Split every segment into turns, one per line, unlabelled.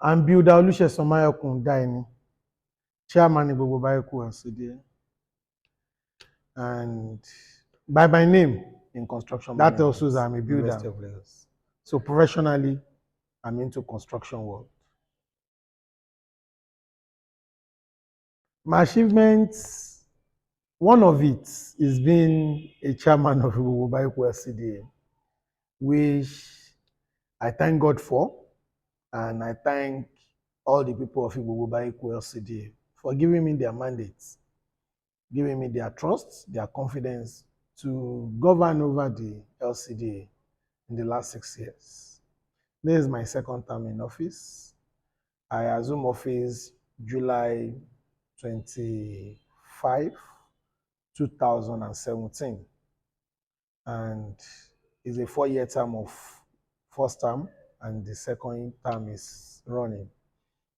I'm Builder Olusesan Daini, Chairman Igbobo Baiku LCDA, and by my name
in construction
that
management,
also is I'm a builder.
University of Lagos.
So professionally, I'm into construction work. My achievements, one of it is being a chairman of Igbobo Baiku LCDA, which I thank God for, and I thank all the people of Igbobo Baiku LCDA for giving me their mandates, giving me their trust, their confidence to govern over the LCDA in the last 6 years. This is my second term in office. I assumed office July 25, 2017. And it's a 4-year term of first term, and the second term is running.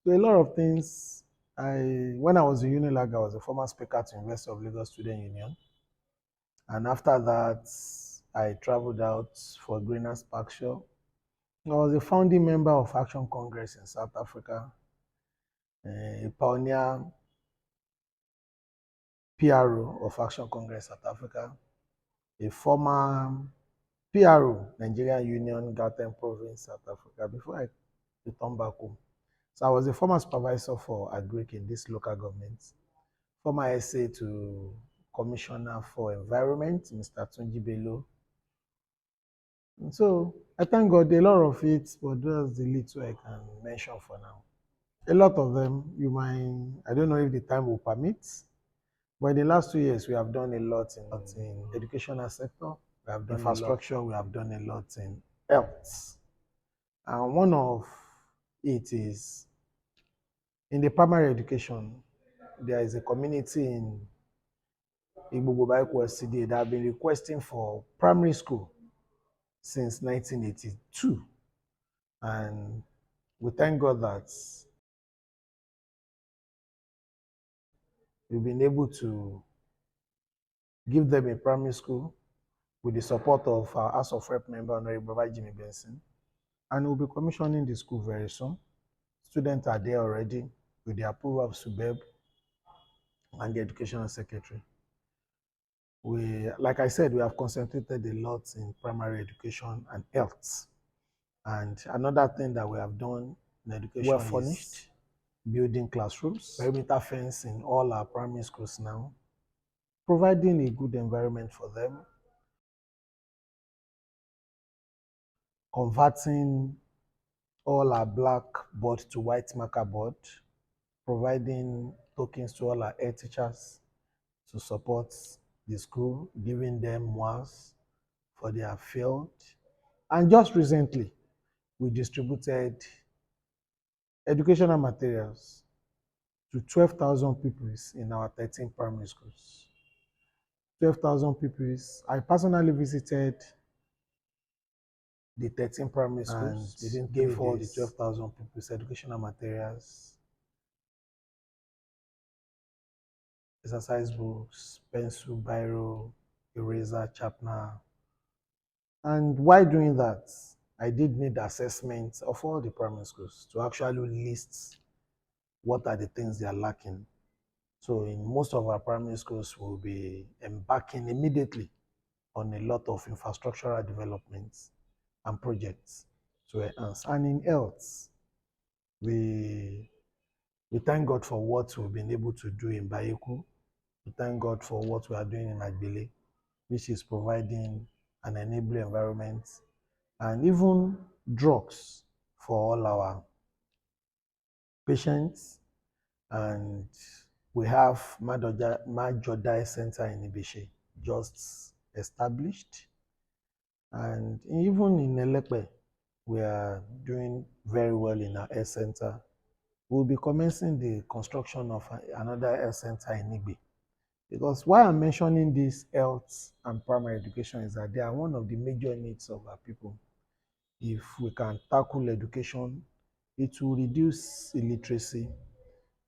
So a lot of things. When I was in Unilag, I was a former speaker to University of Lagos Student Union. And after that, I traveled out for Greeners Pasture. I was a founding member of Action Congress in South Africa, a pioneer PRO of Action Congress South Africa, a former PRO, Nigerian Union, Gauteng Province, South Africa, before I returned back home. So I was a former supervisor for Agric in this local government, former SA to Commissioner for Environment, Mr. Tunji Bello. And so I thank God a lot of it, but that's the little I can mention for now. A lot of them, I don't know if the time will permit, but in the last 2 years, we have done a lot in educational sector, we have done infrastructure, we have done a lot in health. And one of it is in the primary education, there is a community in Igbobo Baiku LCDA that have been requesting for primary school since 1982. And we thank God that we've been able to give them a primary school with the support of our House of Rep member, Honourable Jimmy Benson. And we'll be commissioning the school very soon. Students are there already with the approval of SUBEB and the Educational Secretary. Like I said, we have concentrated a lot in primary education and health. And another thing that we have done in education well furnished, building classrooms, perimeter fence in all our primary schools now, providing a good environment for them, converting all our blackboard to white marker board, providing tokens to all our head teachers to support the school, giving them moires for their field. And just recently, we distributed educational materials to 12,000 pupils in our 13 primary schools. 12,000 pupils. I personally visited the 13 primary schools. We didn't give all the 12,000 pupils educational materials, exercise books, pencil, biro, eraser, sharpener. And while doing that, I did need assessment of all the primary schools to actually list what are the things they are lacking. So in most of our primary schools, we'll be embarking immediately on a lot of infrastructural developments and projects to enhance. And in health, we thank God for what we've been able to do in Bayeku. We thank God for what we are doing in Agbele, which is providing an enabling environment and even drugs for all our patients. And we have Majodai Center in Ibishe just established. And even in Elepe, we are doing very well in our health center. We'll be commencing the construction of another health center in Igbe. Because why I'm mentioning this health and primary education is that they are one of the major needs of our people. If we can tackle education, it will reduce illiteracy,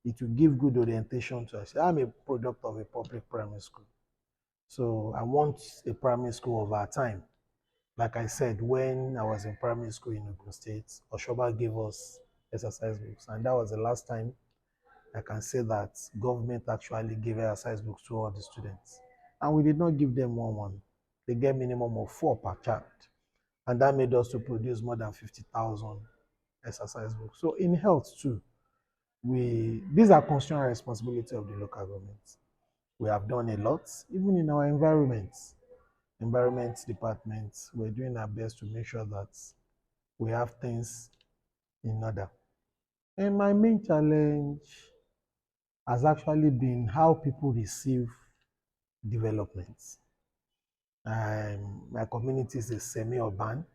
it will give good orientation to us. I'm a product of a public primary school. So I want a primary school of our time. Like I said, when I was in primary school in Ogun State, Oshoba gave us exercise books. And that was the last time I can say that government actually gave exercise books to all the students. And we did not give them one. They get minimum of 4 per child. And that made us to produce more than 50,000 exercise books. So in health too, these are constitutional responsibility of the local government. We have done a lot, even in our environment department. We're doing our best to make sure that we have things in order. And my main challenge has actually been how people receive development. My community is a semi-urban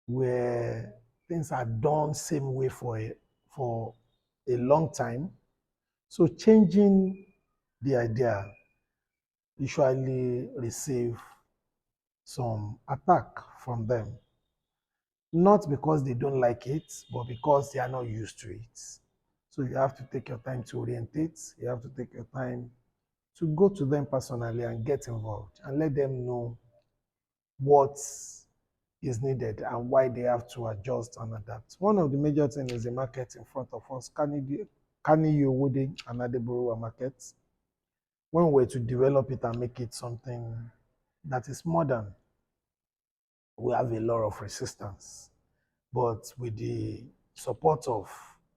where things are done same way for a long time. So changing the idea usually receive some attack from them. Not because they don't like it, but because they are not used to it. So you have to take your time to orientate. You have to take your time to go to them personally and get involved and let them know what is needed and why they have to adjust and adapt. One of the major things is the market in front of us, Kani Yowode and Adeborowa markets. When we were to develop it and make it something that is modern, we have a lot of resistance. But with the support of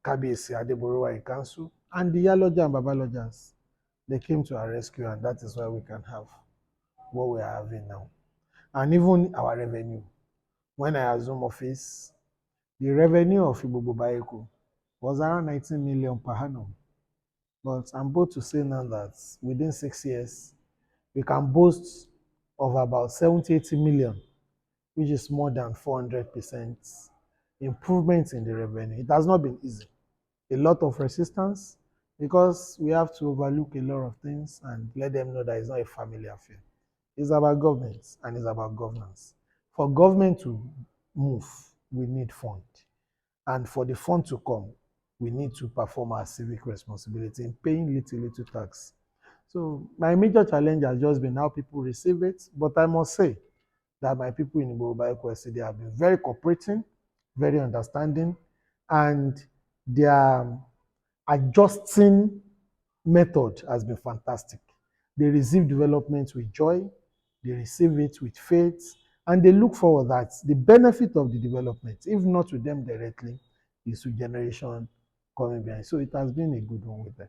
KBC Adeborowa in council and the Yaloja and Babalojas, they came to our rescue, and that is why we can have what we are having now. And even our revenue. When I assumed office, the revenue of Igbogbo Bayeko was around 19 million per annum. But I'm bold to say now that within 6 years, we can boast of about 70, 80 million, which is more than 400% improvement in the revenue. It has not been easy. A lot of resistance because we have to overlook a lot of things and let them know that it's not a family affair. It's about government and it's about governance. For government to move, we need fund. And for the fund to come, we need to perform our civic responsibility in paying little tax. So my major challenge has just been how people receive it. But I must say that my people in Igbo Kwesi, they have been very cooperating, very understanding, and their adjusting method has been fantastic. They receive development with joy, they receive it with faith, and they look forward that the benefit of the development, if not to them directly, is to generation coming behind. So it has been a good one with them.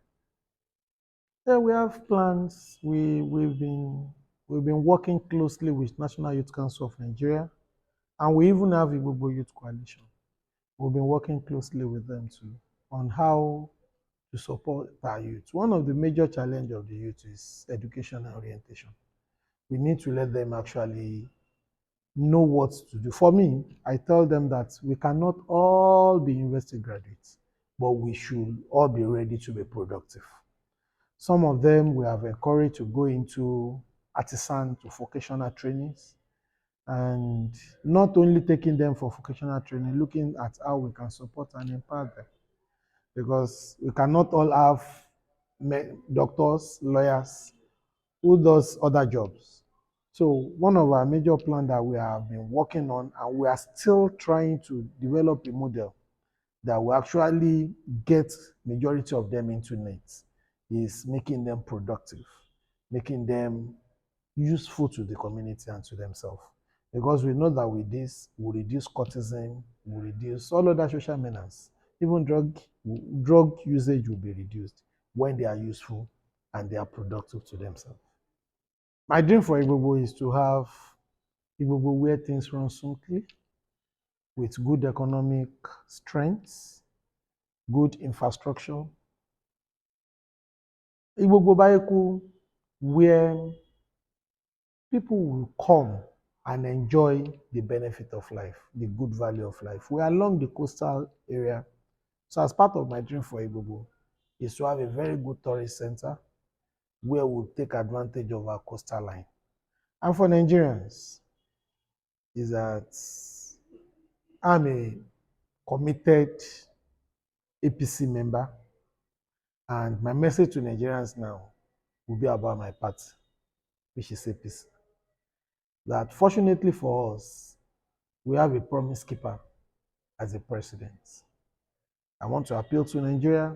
Yeah, we have plans. We've been working closely with National Youth Council of Nigeria, and we even have Igbo Youth Coalition. We've been working closely with them too on how to support our youth. One of the major challenges of the youth is education and orientation. We need to let them actually know what to do. For me, I tell them that we cannot all be university graduates, but we should all be ready to be productive. Some of them we have encouraged to go into artisan to vocational trainings, and not only taking them for vocational training, looking at how we can support and empower them. Because we cannot all have doctors, lawyers, who does other jobs. So one of our major plans that we have been working on, and we are still trying to develop a model that will actually get majority of them into NET, is making them productive, making them useful to the community and to themselves. Because we know that with this, we reduce courtesan, we reduce all other social menace. Even drug usage will be reduced when they are useful and they are productive to themselves. My dream for Igbo is to have Igbo where things run smoothly, with good economic strength, good infrastructure. Igbo Bayeku where people will come and enjoy the benefit of life, the good value of life. We are along the coastal area. So as part of my dream for Igbo is to have a very good tourist center where we'll take advantage of our coastal line. And for Nigerians, is that I'm a committed APC member, and my message to Nigerians now will be about my party, which is APC. That fortunately for us, we have a promise keeper as a president. I want to appeal to Nigeria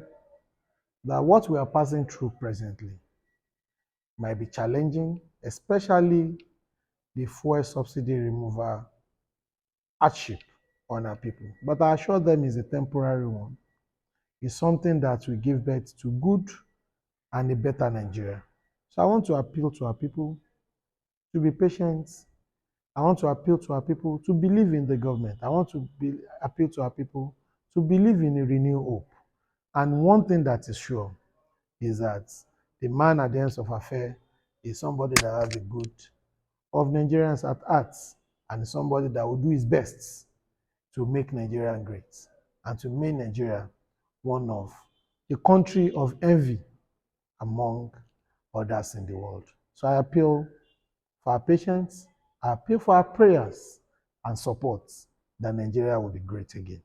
that what we are passing through presently might be challenging, especially the fuel subsidy removal hardship on our people. But I assure them it's a temporary one. It's something that will give birth to good and a better Nigeria. So I want to appeal to our people to be patient. I want to appeal to our people to believe in the government. I want to appeal to our people to believe in a renewed hope. And one thing that is sure is that the man at the end of affair is somebody that has the good of Nigerians at heart and somebody that will do his best to make Nigeria great and to make Nigeria one of the country of envy among others in the world. So I appeal for our patience, I appeal for our prayers and support that Nigeria will be great again.